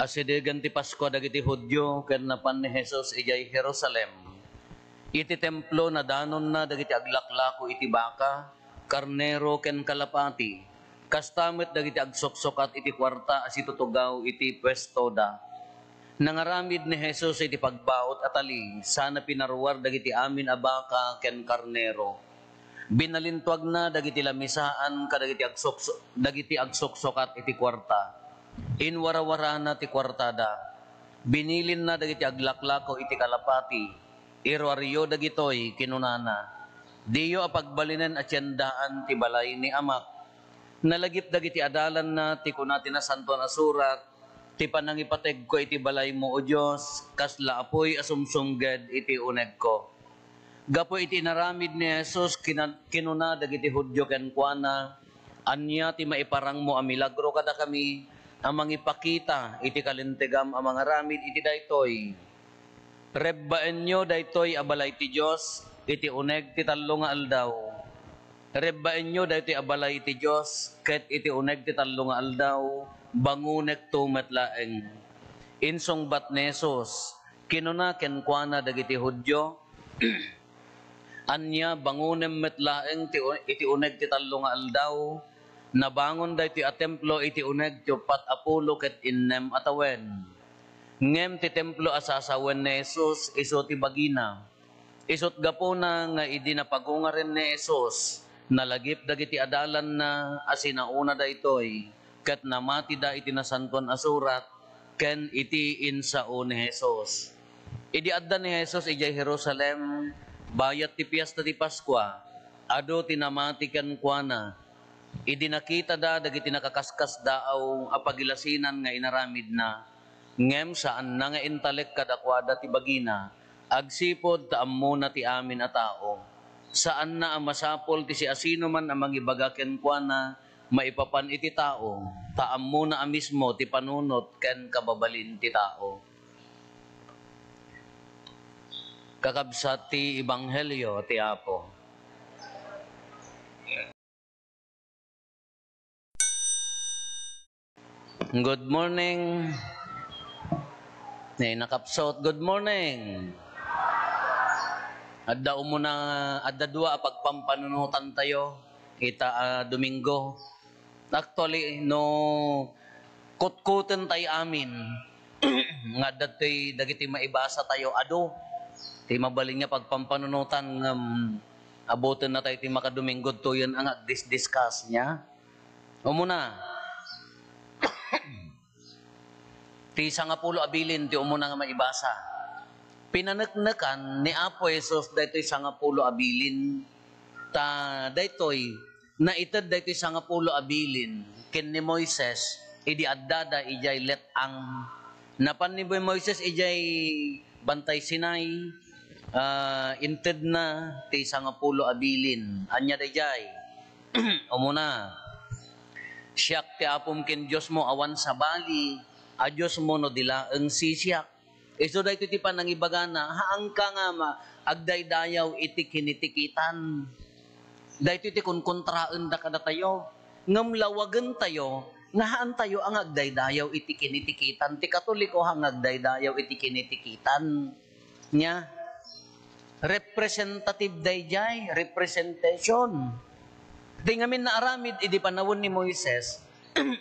Asidegan ti Pasko dagiti Hudyo ken napan ni Jesus ijay Jerusalem. Iti templo na danon na dagiti aglaklako iti baka, karnero ken kalapati. Kastamet dagiti agsoksokat iti kwarta as itutugaw iti pwesto da. Nangaramid ni Jesus iti pagbaot at ali, sana pinaruwar dagiti amin a baka ken karnero. Binalintwag na dagiti lamisaan kadagiti agsoksokat iti kwarta. Inwarawara na ti kwartada. Binilin na dagiti aglaklako iti kalapati. Irwaryo dagitoy kinunana. Diyo apagbalinan at yandaan ti balay ni amak. Nalagip dagiti adalan na ti kunati na santo na surat. Ti panangipateg ko iti balay mo o Diyos. Kasla apoy asumsungged iti uneg ko. Gapo iti naramid ni Jesus kinuna dagiti Hudyo ken kuana. Anya ti maiparang mo a milagro kada kami. Amang ipakita iti kalintegam amang aramid iti daytoy. Rebbaen nyo daytoy abalay ti Diyos iti uneg ti tallo nga aldaw. Rebbaen nyo daytoy abalay ti Diyos ket iti uneg ti tallo nga aldaw bangunek tumet laeng. Insong bat ni Jesus kinuna ken kuana dagiti Hudyo. Anya bangunem met laeng iti uneg ti tallo nga aldaw. Nabangon da iti a templo iti uneg ti 40 ket 6 atawen. Ngem ti templo asasawen ni Jesus iso ti bagina. Isot gapuna nga idi napagungaren ni Jesus nalagip dagiti adalan na asinauna da itoy ket namati da iti nasanton asurat ken iti insao ni Jesus. Idi adda ni Jesus ijay Jerusalem bayat ti piyesta ti Pasko ado tinamati ken kuana. Idi nakita da dagiti nakakaskas daaw apagilasinan nga inaramid na ngem saan na nga intalek kadakwada ti bagina agsipod taammo na ti amin a tao saan na ang masapol ti si asino man ang mangibaga ken kuana maipapan iti tao taammo na mismo ti panunot ken kababalin ti tao. Kakabsat ti Ebanghelyo ti Apo. Good morning. Nakapsot, good morning. Adda umuna, adda dua pagpampanunutan tayo. Ita Domingo. Actually, no kutkuten tayo amin. Nga dato'y dagiti maibasa tayo. Ado, ti mabaling niya pagpampanunutan abutin na tayo ti makadomingo to yun ang discuss niya. Umuna, ti 10 abilin ti umuna nga maibasa. Pinaneknekan ni Apo Jesus daytoy 10 abilin ta daytoy naited daytoy 10 abilin ken ni Moises idi addada ijay let-ang napan ni Moises ijay bantay Sinai inted na ti 10 abilin anya dayjay. Umuna siyak ti apom ken Dios mo awan sa bali Diyos mo no dilaeng sisyak. Iso da ito ti panangibagana, haang ka nga agdaydayaw iti kinitikitan. Da ito ti kunkontraan da kada tayo. Ngam lawagan tayo, ngahaan tayo ang agdaydayaw iti kinitikitan. Ti Katoliko hang agdaydayaw iti kinitikitan. Nya, representative dayjay, representation. Di ngamin na aramid, idi panawon ni Moises,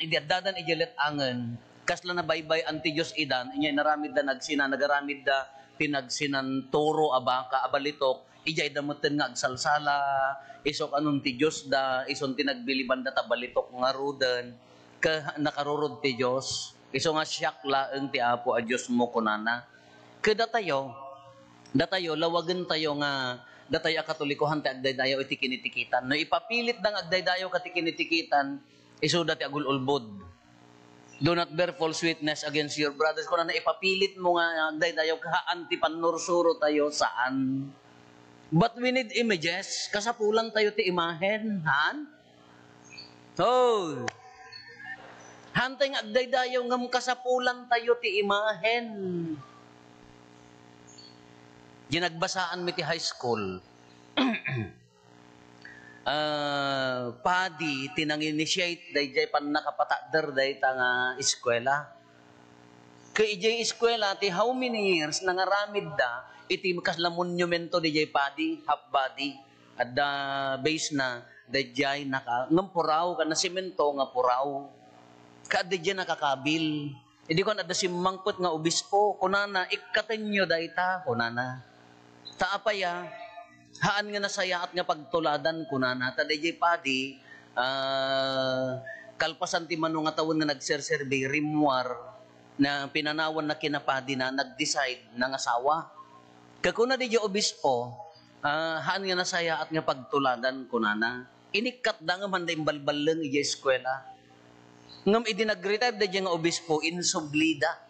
idi addadan ijalet angen, kasla na baybay anti Diyos idan, inya naramid da nagaramid da tinagsinan toro abaka abalitok, ijay damutin nga agsalsala, isok anong ti Diyos da, ison tinagbiliban da tabalitok nga ruden, nakarurod ti Diyos, iso nga siyak laeng ti Apo a Diyos mo kunana. Datayo, lawagan tayo nga, datayo akatolikohan ti agdaydayaw iti kinitikitan. No ipapilit dang agdaydayaw kati kinitikitan, iso dati agululbod. Do not bear false witness against your brothers. Kung na ipapilit mo nga, daydayaw kaan ti panursuro tayo saan. But we need images. Kasapulan tayo ti imahen. Han? Oh. Hantay nga agdaydayaw ngam kasapulan tayo ti imahen. Ginagbasaan mi ti high school. Padi tinang-initiate dayjay pan nakapatadder day tanga eskwela. Kay ijay eskwela ti how many years nangaramid da iti kasla monumento di jay padi half body at da base na da jay naka ngam puraw kan na semento nga puraw ka da jay nakakabil. Idi ko na da simangpot nga obispo kunana ikkatenyo da ita kunana. Taapaya haan nga nasaya at nga pagtuladan kunana ta da jay padi kalpasan ti mano nga tawon nga nagserserbe rimwar na pinanawan na kinapadi na nag-decide ng asawa. Kakuna di obispo, haan nga nasaya at nga pagtuladan kunana. Inikat da nga man da imbalbal lang iya eskwela. Ngam idi nag-retire da nga obispo insublida.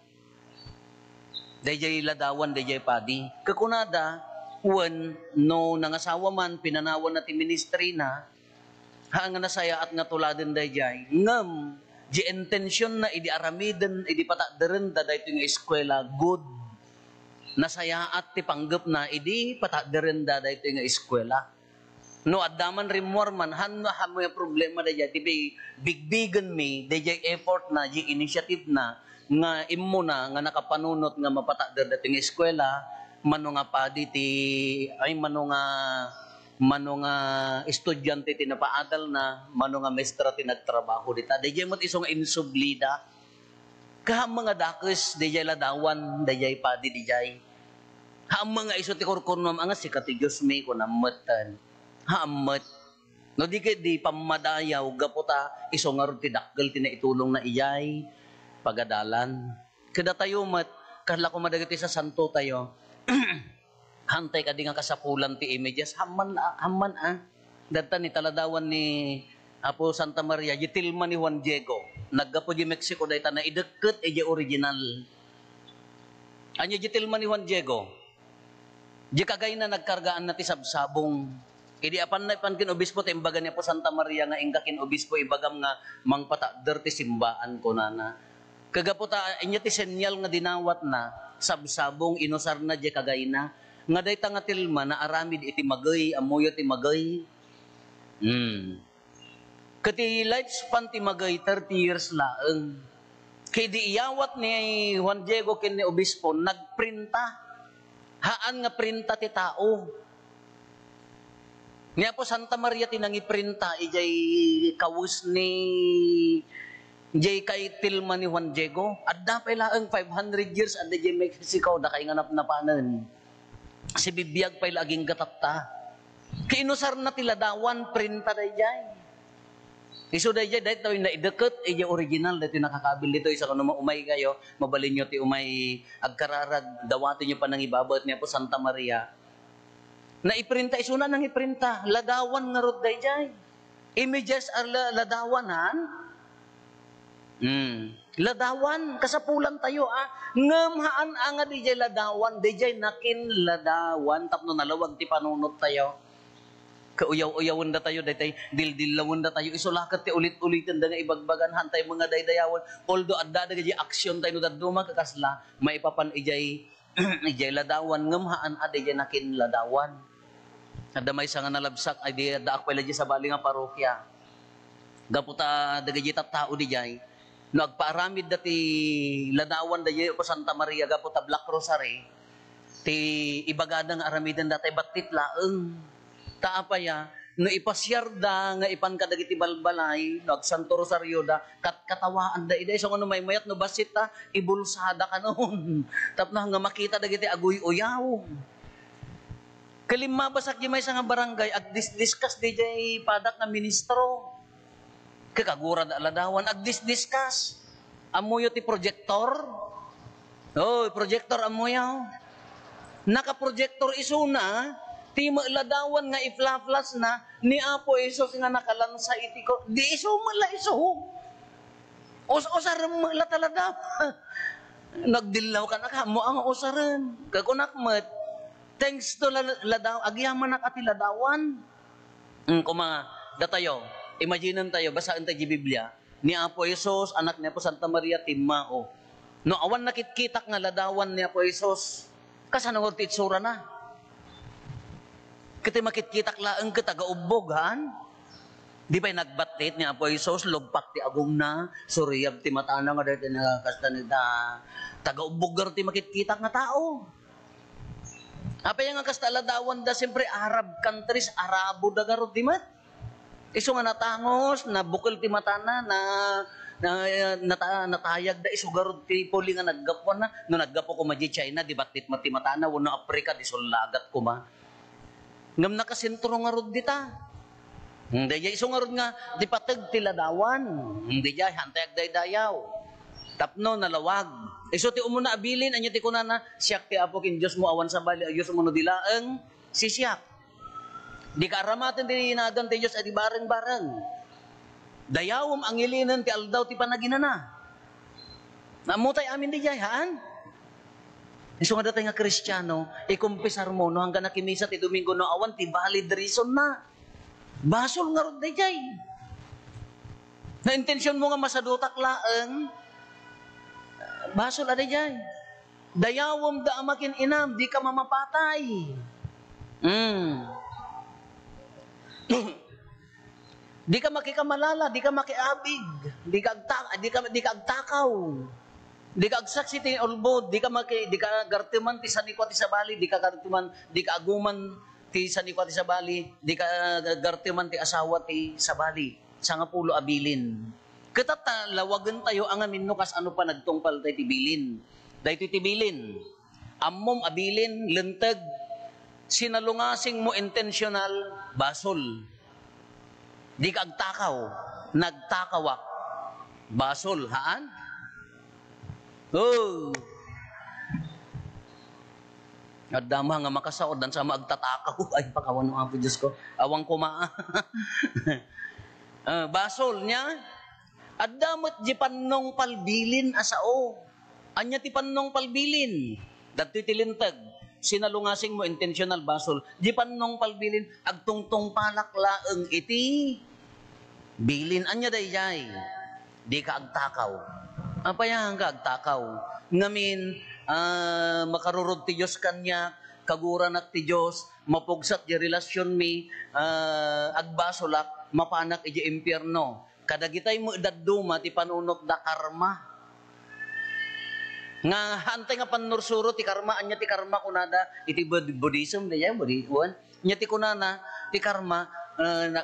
Da ladawan da padi. Kakuna da, when no nang asawa man pinanawan na ti ministry na, haan nga nasaya at nga tuladan da ngam di intention na idi aramiden, idi pataderen da dahito yung eskwela, good. Nasaya at ti panggap na, idi pataderen da dahito yung eskwela. No, adaman rimor man, han mo yung problema da di bigbigan mi, da effort na, di initiative na, nga imo na, nga nakapanunot nga mapatader dahito yung eskwela, mano nga padi ti, ay mano nga estudyante ti napaadal na, mano nga mestra ti nagtrabaho dita. Dayjay mo't isong insublida. Kaham mga dakes, dayjay ladawan, dayjay padi dayjay. Haam mga iso ti kurkunam, angas si Diyos may kunamatan. Haamat. No di pamadayaw, gaputa, iso nga rin ti dakgal ti na itulong na iyay, pagadalan. Kada tayo mat, kahla ko madagiti sa santo tayo, hantay ka di nga kasapulan ti images, hamman Data ni taladawan ni Apo Santa Maria, jitilman ni Juan Diego. Naggapo di Mexico dahita na ideket eje original. Anya jitilman ni Juan Diego. Di kagay na nagkargaan na ti sabsabong. Idi apan na ipan kin obispo ti imbaga ni Apo Santa Maria nga ingka kin obispo ibagam nga mangpatader ti simbaan ko nana. Kagaputa inya ti senyal nga dinawat na sabsabong inusar na di kagay na. Nga day nga tilma na aramid iti magay, amuyo ti magay. Kati lifespan ti magay, 30 years laeng. Kay di iyawat ni Juan Diego ken ni obispo, nagprinta. Haan nga printa ti tao. Niya po Santa Maria tinangiprinta, ijay kawus ni jay kay tilma ni Juan Diego. Adda pa laeng 500 years, adda jay Mexico, da kay nganap na panen. Si bibiyag pa'y laging gatatta. Kinusar na tiladawan, printa day jay. Iso day jay, dahil tawin na ideket, iya original, dahil nakakabil dito, isa kung umay kayo, mabalin nyo ti umay agkararag, dawatin nyo pa ng ibabat niya po Santa Maria. Na iprinta, isuna nang iprinta, ladawan nga rod day jay. Images are ladawanan. Ladawan, kasapulan tayo ngamhaan anga dijay ladawan, dijay nakin ladawan, tapno nalawag ti panunot tayo. Kauyaw-uyawon da tayo, daytay dildilawon da tayo, isulakat ti ulit-ulitin da nga ibagbagan, hantay mga daydayawan, although adda da dijay aksyon tayo no daduma kakasla, maipapan ijay, ijay ladawan, ngamhaan dijay nakin ladawan. Adda may nga nalabsak, ay di adda akpay lagi sa bali nga parokya. Gaputa dagay tao dijay, no agpaaramid dati ladawan da po Santa Maria gapo ta Black Rosary ti ibagadang aramidan datay batit laeng taapaya no ipasyar da nga ipan kadagiti balbalay no ag Santo Rosario da katawaan da ida so no may mayat no basit ta ibulsada kanon tapno nga makita dagiti aguy uyaw kalima basak di may nga barangay ag discuss di jay padak nga ministro kakagura da ladawan ag discuss amuyo ti projector projector amuyo naka-projector isuna ti ladawan nga iflaflas na ni Apo Isos nga nakalansa iti ko di iso mala iso osar mala talada nagdilaw ka na mo ang osaran kakunakmet thanks to ladaw agyaman nakati ladawan kuma datayo. Imagine tayo, basaan tayo di Biblia, ni Apo Isos, anak ni Apo Santa Maria, Timao. No, awan nakitkitak nga ladawan ni Apo Isos, kasanangod ti itsura na. Kiti makitkitak laeng ka taga-ubog, han? Di ba'y batit ni Apo Isos, lugpak ti agong na, suriyab ti matana nga dahil nakakasta nita, taga-ubugar ti makikita nga tao. Apa yung nga kasta ladawan da, siyempre Arab countries, Arabo da garot di mat. Iso nga natangos, na bukal ti matana, natayag da, iso garot ti puli nga naggapuan na, no naggapo ko ma di China, di batit mati matana, wano Afrika, di sulagat ko ma. Ngam nakasentro nga rod dita. Hindi jay isungarod nga, di patag tiladawan. Hindi jay, hantayag daydayaw. Tapno, nalawag. Iso ti umuna abilin, anya ti kunana, siyak ti apo kin Diyos mo awan sa bali, ayos mo no dilaang, si siyak. Di ka aramatin ti hinagan ti Diyos, adi bareng-bareng. Dayawom ang ilinan ti aldaw ti panaginana. Namutay amin di jay, haan? Iso nga datay nga Kristiyano, ikumpisar mo, no hanggang nakimisa ti Domingo no awan, ti valid reason na. Basol nga ron dayjay. Na intensyon mo nga masadutak laeng, basol adayjay. Dayawom da amakin inam, di ka mamapatay. Di ka makikamalala, di ka makiabig, di ka agtakaw. Di ka agsaksi ti ulbod, di ka gartiman ti sanikwa ti sabali, di ka aguman ti sanikwa ti sabali, di ka gartiman ti asawa ti sabali, sa nga pulo abilin. Katata, lawagan tayo ang amin no kas ano pa nagtungpal tayo ti bilin. Dahito ti bilin, ammom abilin, lentag, sinalungasing mo intentional, basol. Di ka agtakaw, nagtakawak, basol, haan? Oh! At dama nga makasaod dan sa maagtatakaw. Ay, pakawan mo ang Diyos ko. Awang kumaa. Basol niya. At damot di panong palbilin asao. Anya ti panong palbilin. Dati tilintag. Sinalungasing mo intentional basol. Di panong palbilin. Agtungtong palaklaeng iti. Bilin. Anya dayjay. Di ka agtakaw. Apayang ka agtakaw. Ngamin, makarurod ti Diyos kanya, kaguran at ti Diyos, mapugsat di relasyon mi, agbasolak, mapanak iti impyerno. Kadagitay mo idaduma ti panunot da karma. Nga hantay nga panursuro ti karma, anya ti karma kunada, iti Buddhism, diya, Buddhism, nya ti kunana, ti karma,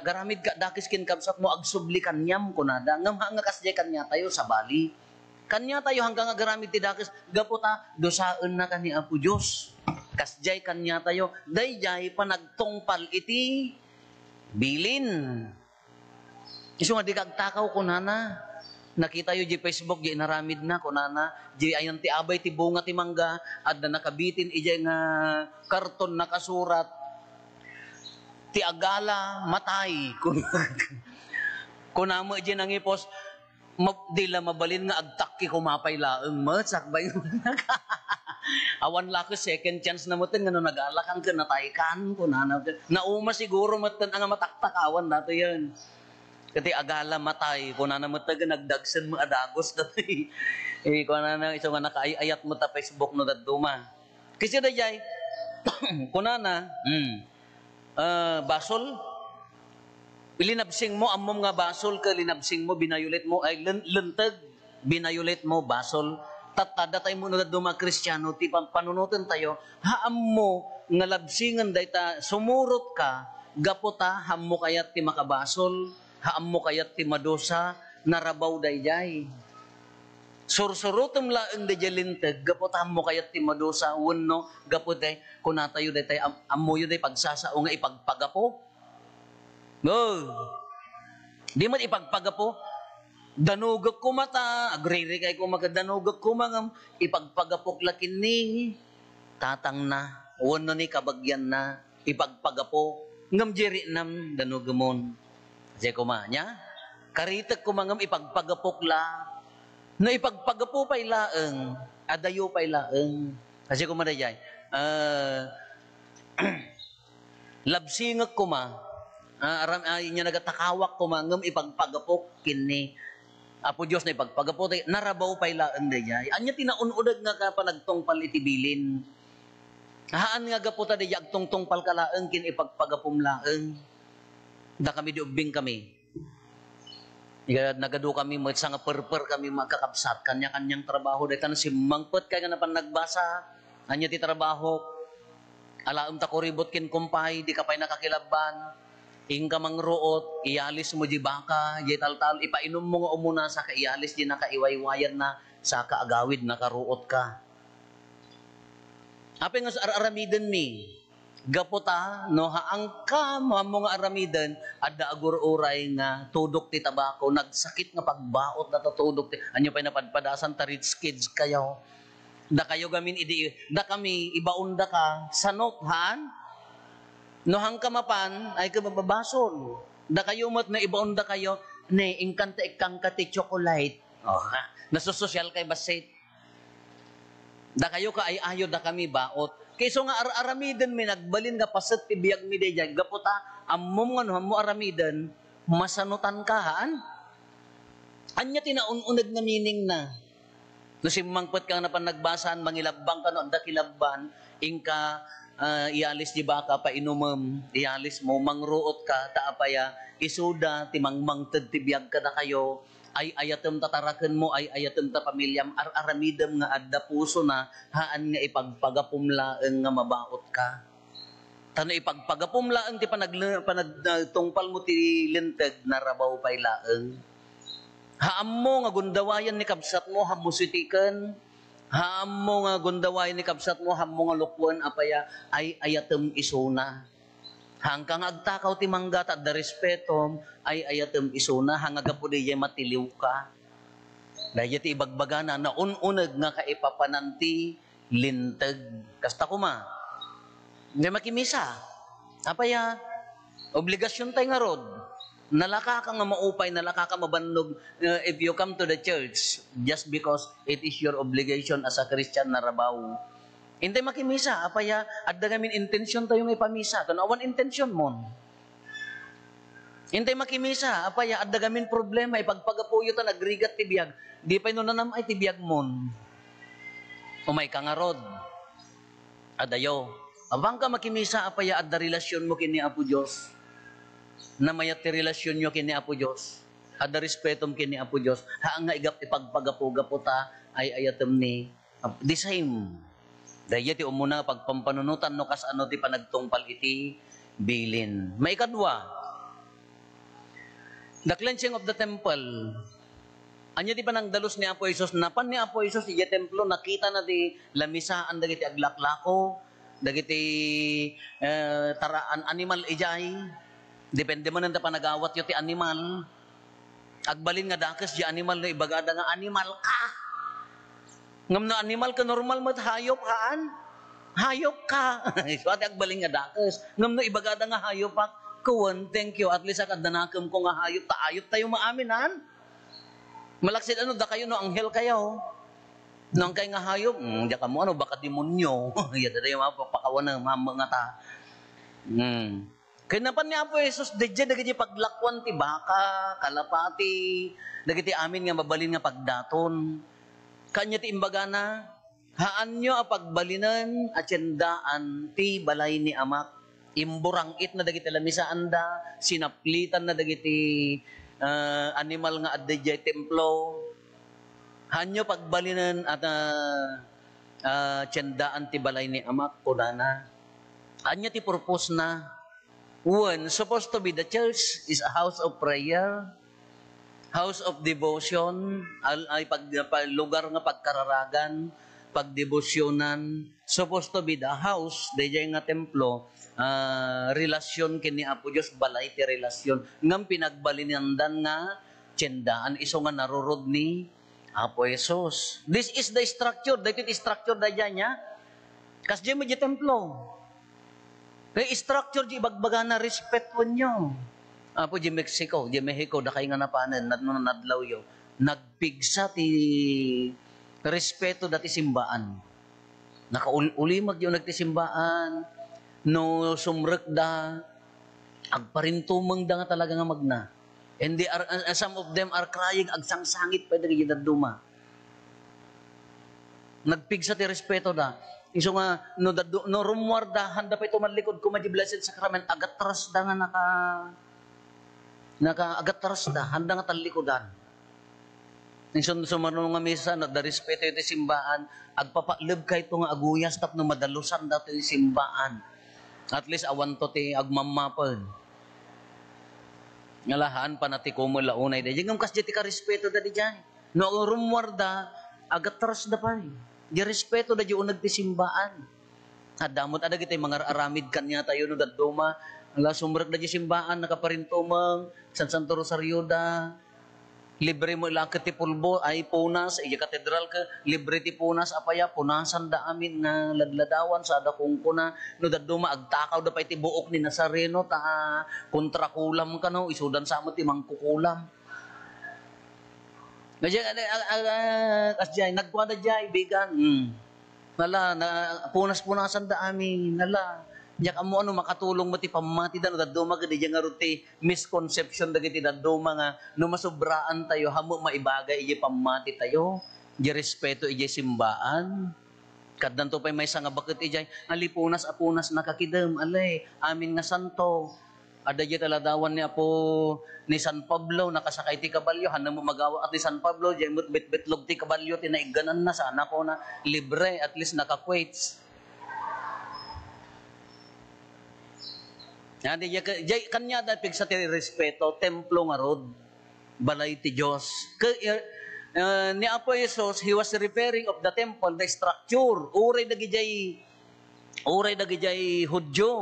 garamid ka, dakis kinkabsat mo, agsubli kanyam kunada, ngam nga kasjay kanya tayo sa Bali. Kanya tayo hanggang agaramid ti dakis, gaputa, dosaan na kani Apo Diyos. Kasjay kanya tayo, dayjay panagtungpal iti bilin. Iso nga di kagtakaw kunana. Nakita yu di Facebook, di naramid na kunana. Di ayon ti abay ti bunga ti mangga, at na nakabitin ijay nga karton nakasurat. Ti agala matay. Kunamo ijay nangipos, dila mabalin nga agtakki kumapay laeng matsak ba yun? Awan lako second chance na mo tin ngano nagalakan ka nataykan ko nauma siguro matan ang mataktak-awan dato yan. Kati agala matay ko na mataga nagdagsen mo adagos dati. Ko na iso nga nakaayat mo ta Facebook no daduma. Kasi dayay kunana basol linabsing mo, ammom nga basol ka, linabsing mo, binayulit mo, ay lentag, binayulit mo, basol. Tatada tayo muna na duma Kristiyano, ti panunutin tayo, haam mo, nga labsingan day ta, sumurot ka, gapota, haam mo kayat ti makabasol, haam mo kayat ti madosa, narabaw day jay. Sursurutom laeng day lintag, gapota, haam mo kayat ti madosa, wano, gapote, kunatayo day tayo, ammo yun day pagsasao nga ipagpagapo. No. Di man ipagpagapo. Danugak ko mata. Agriri kay ko magadanugak ko mangam. Ipagpagapok lakin ni. Tatang na. Wano ni kabagyan na. Ipagpagapo. Ngam jiri nam danugamon. Kasi kumanya. Karitak ko mangam ipagpagapok la. No ipagpagapo pa'y laeng. Adayo pa'y laeng. Kasi kumadayay. Labsingak ko ma. Inya nagatakawak kumangam ipagpagapok kini Apo Diyos na ipagpagapok narabaw pay laan dayay anya tinaunudag nga ka panagtungpal itibilin haan nga gaputa dayay agtungtungpal kalaeng kin ipagpagapom laeng da kami diubing kami Nagado kami mo sa nga perper kami magkakabsat kanya-kanyang trabaho dahil si mangpet kay nga napan nagbasa anya ti trabaho alaom ta kuribot kin kumpay di ka pay nakakilaban ingka mangruot ialis mo di baka di tal ipainom mo nga umuna sa kaialis di nakaiwaywayan na sa kaagawid nakaruot ka apay nga sa aramiden mi gaputa no haang ka mo nga aramidan adda agur-uray nga tudok ti tabako nagsakit nga pagbaot na tudok ti anyo pay napadpadasan ta rich kids kayo da kayo gamin idi da kami ibaunda ka sanot han no hang kamapan ay ka mababason da kayo mat na ibaunda kayo ne ingkanta ikang kati chocolate oh ha nasusosyal kay basit da kayo ka ay ayo da kami baot kayso nga aramiden mi nagbalin nga paset ti biag mi dayag gaputa ammom nga no mo aramiden masanutan ka haan anya tinaununag nga meaning na no simmangpet ka na pan nagbasan mangilabang ka no anda kilabban ingka ialis di baka pa inumem ialis mo mangruot ka taapaya isuda timangmangted ti biag ka na kayo ay ayatem tataraken mo ay ayatem ta pamilyam aramidem nga adda puso na haan nga ipagpagapumlaeng nga mabaot ka tano ipagpagapumlaeng ti panagtungpal mo ti linteg na rabaw pay laeng haam mo nga gundawayan ni kabsat mo hamusitiken haam mo nga gundawayan ni kabsat mo haam mo nga lukwan apaya ay ayatem isuna hanggang agtakaw ti manggat at da respeto ay ayatem isuna hanggang po diya matiliw ka. Dahil ti ibagbagana na ununag nga kaipapananti lintag. Kasta ko ma. Hindi makimisa. Apaya, obligasyon tayo nga rod. Nalaka ka nga maupay, nalaka ka mabannog if you come to the church just because it is your obligation as a Christian na rabaw. Hindi makimisa, apaya, at gamin intensyon tayo may pamisa. Tanawan intensyon mo. Hindi makimisa, apaya, at gamin problema, ipagpagapuyo ta, nagrigat tibiyag. Di pa nunanam ay tibiyag mo. Umay ka nga rod. Adayo. Abang ka makimisa, apaya, at da relasyon mo kini Apo Diyos. Na mayat ti relasyon nyo kini Apo Diyos. At da respetom kini Apo Diyos. Haang nga ipagpagapu-gapu ta, ay ayatem ni the same. Dahil ti umuna pagpampanunutan no kas ano ti panagtungpal iti bilin. May kadwa. The cleansing of the temple. Anya ti panangdalos ni Apo Isos. Napan ni Apo Isos iti templo nakita na ti lamisaan dagiti aglaklako, dagiti taraan animal ijay. Depende man nanda panagawat yo ti animal. Agbalin nga dakes di animal na ibagada nga animal ka. Ngam na animal ka normal mat hayop haan. Hayop ka. So ati agbaling nga dakes. Ngam na ibagada nga hayop pa. Kuwan, thank you. At least akadanakem ko nga hayop. Taayop tayo maamin han. Malaksid ano da kayo no anghel kayo. Nang kay nga hayop, diya ka mo ano baka demonyo. Yada tayo mapapakawan ng mga ta. Kaya napan ni Apo Jesus, dedya dagiti paglakwan ti baka, kalapati, dagiti amin nga mabalin nga pagdaton. Kanya ti imbaga na, haan nyo apagbalinan at yandaan ti balay ni amak. Imburangit na dagiti lamisaan da, sinaplitan na dagiti animal nga adda templo. Haan nyo pagbalinan at yandaan ti balay ni amak, kunana. Anya ti purpose na, one, supposed to be the church is a house of prayer, house of devotion, ay lugar nga pagkararagan, pagdebosyonan, supposed to be the house, dayjay nga templo, relasyon kini Apo Diyos, balay ti relasyon, ngam pinagbalinandan nga, tiyendaan, iso nga narurod ni Apo Jesus. This is the structure, dahil iti structure dayjay niya, kas di mo di templo, kaya structure di bagbaga na respeto nyo. Apo di Mexico, di Mexico, da kayo nga napanan, nadlaw yo. Nagpigsa ti respeto dati simbaan. Nakaulimag yung nagtisimbaan, no sumrek da, agparintumang da nga talaga nga magna. And they are, some of them are crying, agsangsangit pa dali yung duma. Nagpigsa ti respeto da. Iso nga, no rumwar da, handa pa ito malikod ko ma di blessed sacrament, agatras da nga Naka-agatras da, handa nga talikodan. Nison sumano nga misa, no, da respeto iti simbaan, agpapalib kay ito nga aguyas, tapno madalusan dato yung simbaan. At least awan to ti agmamapal. Ngalahaan pa na ti kumula unay da. Yung kas di ka respeto da di dyan. No, rumwarda, agatras da pa. Di respeto da di unag ti simbaan. At damot ada kita mga aramid kanya tayo no daduma. Ala sumrek da di simbaan nakaparintumang San Santo Rosario da. Libre mo ilakit ti pulbo ay punas iya katedral ka libre ti punas apaya punasan da amin nga ladladawan sa ada kungkuna no daduma agtakaw da pay ti buok ni Nazareno ta kontra kulam ka no isudan sa mo ti mangkukulam. Kasjay nagkwada jay bigan. Nala na punas-punasan da amin nala. Yak amo ano makatulong mo ti pamati da no daduma gadi nga ruti misconception dagiti daduma nga no masubraan tayo hamo maibagay ije pamati tayo di respeto ije simbaan kaddan to pay may nga bakit ijay alipunas apunas nakakidem alay amin nga santo ada ije taladawan ni Apo ni San Pablo nakasakay ti kabalyo hanam mo magawa at ni San Pablo jay bitbitlog ti kabalyo tinaiganan na sana ko na libre at least naka-quates. Jay kanya da pigsa ti respeto templo nga rod balay ti Dios. Ni Apo Jesus he was referring of the temple the structure uray dagi jay Hudyo.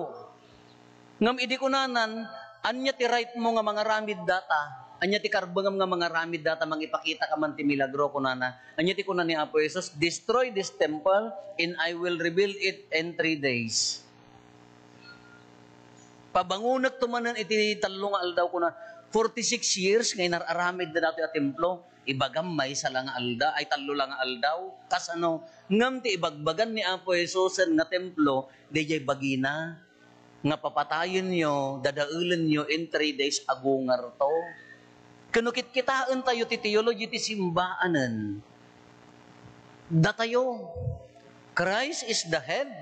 Ngam idi kunanan anya ti right mo nga mga ramid data anya ti karbangam nga mga ramid data mangipakita ka man ti milagro kunana anya ti kunan ni Apo Jesus destroy this temple and I will rebuild it in 3 days. Pabangunag tumanan iti talong aldaw ko na 46 years ngay nararamid na nato yung templo. Ibagamay sa lang alda, ay talo lang aldaw. Kas ano, ngam ti ibagbagan ni Apo Jesus nga templo, di jay bagina. Nga papatayin nyo, dadaulan nyo in 3 days agungar to. Kanukit kitaan tayo ti theology ti simbaanan. Datayo, Christ is the head,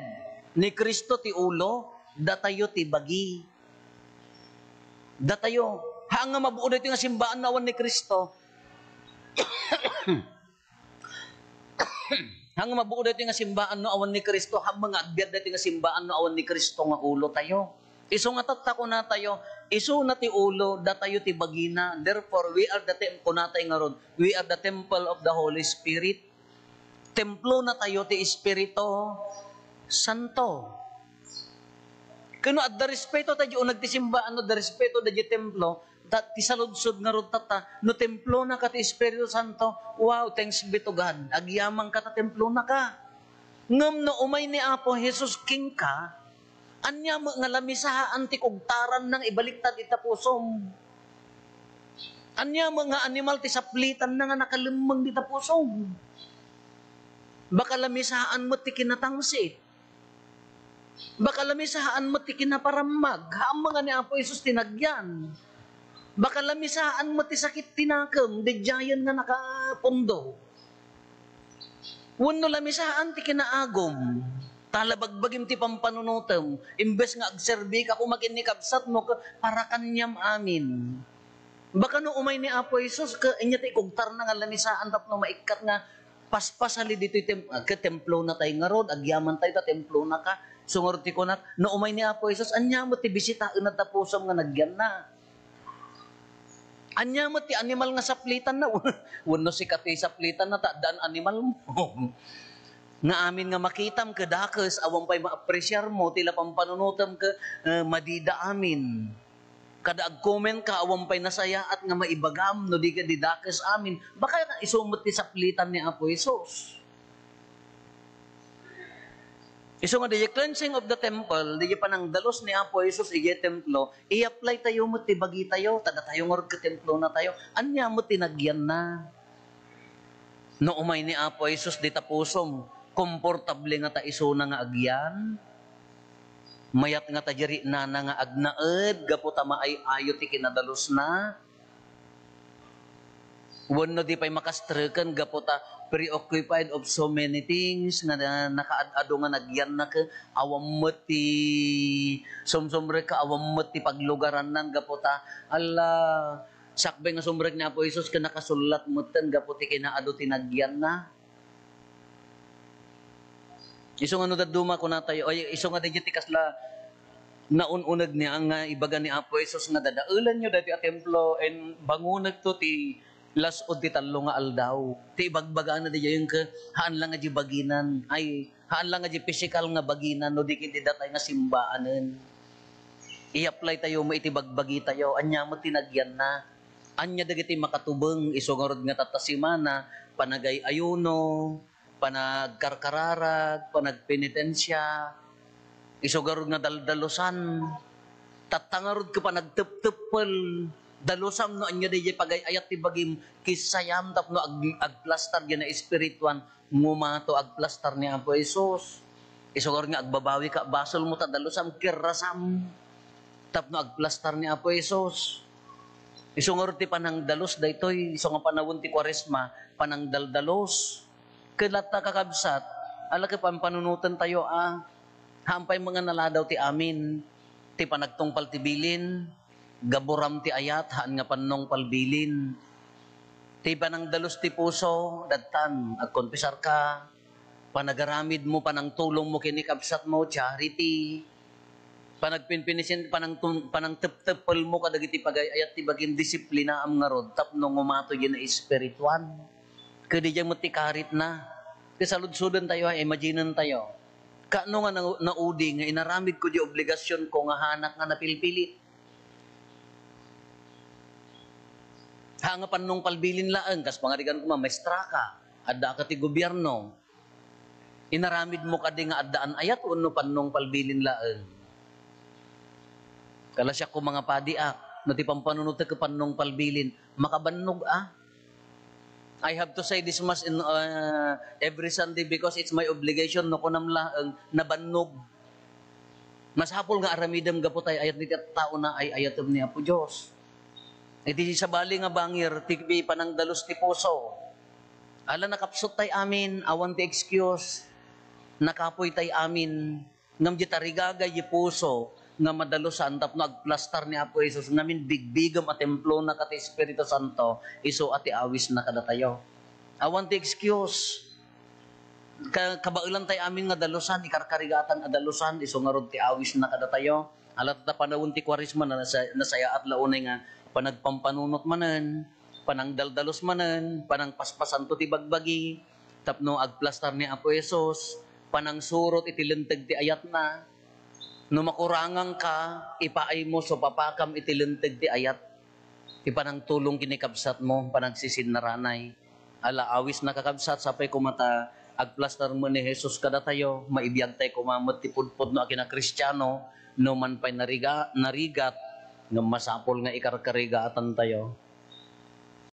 ni Kristo ti ulo, datayo ti bagi. Datayo. Hanga mabuo dito nga simbaan na awan ni Kristo. Hanga mabuo dito nga simbaan no awan ni Kristo. Hang mga agbyad dito nga simbaan no awan ni Kristo nga ulo tayo. Iso nga tatako na tayo. Iso na ti ulo, datayo ti bagina. Therefore, we are the temple na tayo nga rod. We are the temple of the Holy Spirit. Templo na tayo ti Espiritu Santo. Kano at da respeto tayo nagtisimba ano da respeto da di templo ti saludsod nga rod tata no templo na ka ti Espiritu Santo wow thanks be to God agyamang ka ta templo na ka ngam no umay ni Apo Jesus king ka anya mo nga lamisahaan ti kugtaran ng ibaliktad ita pusom anya mo nga animal ti saplitan na nga nakalimang dita pusom baka lamisahaan mo ti kinatangsit. Baka lamisaan mo ti kinaparamag, haam mga ni Apo Jesus tinagyan. Baka lamisaan mo ti sakit tinakam, di jayan nga nakapundo. Wano lamisaan ti kinaagom, talabagbagim ti pampanunutem, imbes nga agserbi ka kung makinikabsat mo para kanyam amin. Baka no umay ni Apo Jesus, inya ti kugtar na nga lamisaan tapno maikat nga paspasali dito ke templo na tayo nga rod, agyaman tayo ta templo na ka, sungurti ko na, no umay ni Apo Jesus, anya mo ti bisita na tapusam nga nagyan na. Anya mo ti animal nga saplitan na, wano si kati saplitan na, daan animal mo. Nga amin nga makitam ka dakes, awang pa'y ma-appresyar mo, tila pampanunutam ka, madida amin. Kada ag-comment ka, awang pa'y nasaya at nga maibagam, no di ka didakes amin. Baka isumot ti saplitan ni Apo Jesus. Iso nga, the cleansing of the temple, di panang dalos ni Apo Jesus, iya templo, i-apply tayo mo, tibagi tayo, tada tayo nga ka templo na tayo, anya mo tinagyan na. No umay ni Apo Jesus, di tapusom, komportable nga ta iso na nga agyan, mayat nga tajari na nga agnaed, gaputa maay ayo ti kinadalos na, wano di pa'y makastrukan, gaputa preoccupied of so many things nga nakaadado nga nagyan na ka awam ti sumsumre ka awam ti paglugaran nang gaputa ala sakbay nga sumrek ni Apo Isus ka nakasulat mutan gaputi kinaado ti nagyan na iso nga no daduma ko na tayo ay iso nga digit kasla naununag niya ang ibaga ni Apo Isus nga dadaulan nyo dati a templo and bangunag to ti las o ti talo nga aldaw. Ti ibagbaga na di yung haan lang nga di baginan. Ay, haan lang nga di physical nga baginan no di kiti datay nga simbaanan. I-apply tayo mo itibagbagi tayo. Anya mo tinagyan na. Anya dagiti makatubeng isungarod nga tatasimana, panagay ayuno, panagkarkararag, panagpenitensya, isugarod nga daldalusan, tatangarod ka pa nagtep-tepel, dalusam no anya DJ pagayayat ti bagim kisayam tapno agplastar gina espirituan ngumato agplastar ni Apo Isus. Isugor nga agbabawi ka basol mo ta dalusam kirasam tapno agplastar ni Apo Isus. Isungor ti panang dalos daytoy iso nga panawon ti Kwaresma panang daldalos. Kelata kakabsat ala ka pampanunutan tayo hampay mga naladaw ti amin ti panagtungpal ti bilin gaburam ti ayat, haan nga panong palbilin. Ti panang dalos ti puso, datan, agkonpisar ka, panagaramid mo, panang tulong mo, kinikabsat mo, charity, panagpinpinisin, panang tep-tepel mo, kadagiti pagayayat, ti baging disiplina am nga rod, tapno ngumato yun na espirituan. Kadi dyan mo ti karit na. Kasaludsudan tayo, imaginan tayo. Kaano nga naudi, nga inaramid ko di obligasyon ko, nga hanak nga napilpilit. Hangapan nung palbilin laang, kas pangarigan ko maestra ka, adda ka ti gobyerno. Inaramid mo kadi nga addaan ayat, uno pan nung palbilin laang. Kalasya ko mga padiak, no ti pampanunod ka pan nung palbilin, makabannog I have to say this much in every Sunday because it's my obligation no kunam laang nabannog. Mas hapol nga aramidam gapotay ayat ni tao na ay ayatom ni Apo Diyos. Iti sa bali nga bangir, tigbi panang dalos ti puso. Ala nakapsot tay amin, awan ti excuse. Nakapoy tay amin, ngam di tarigagay di puso, nga madalusan, tapno agplastar ni Apo Isus, ngamin bigbigam at templo na kati Espiritu Santo, iso ati awis na kadatayo. Awan ti excuse. Kabailan tay amin nga dalusan, ikarkarigatan adalusan, iso nga rod ti awis na kadatayo. Alat na panawon ti Kwaresma na nasaya at launay nga, panagpampanunot manen, panang daldalos manen, panang paspasan to ti bagbagi, tapno agplastar ni Apo Isus, panang surot itilenteg ti ayat na, no makurangang ka, ipaay mo so papakam itilenteg ti ayat, ipanang tulong kinikabsat mo, panang sisinnaranay, ala awis na kakabsat, sapay kumata, agplastar mo ni Jesus kada tayo, maibiyag tayo kumamot ti pudpud no akina Kristiyano, no man pa'y narigat, nga masapol nga ikarkarigatan tayo.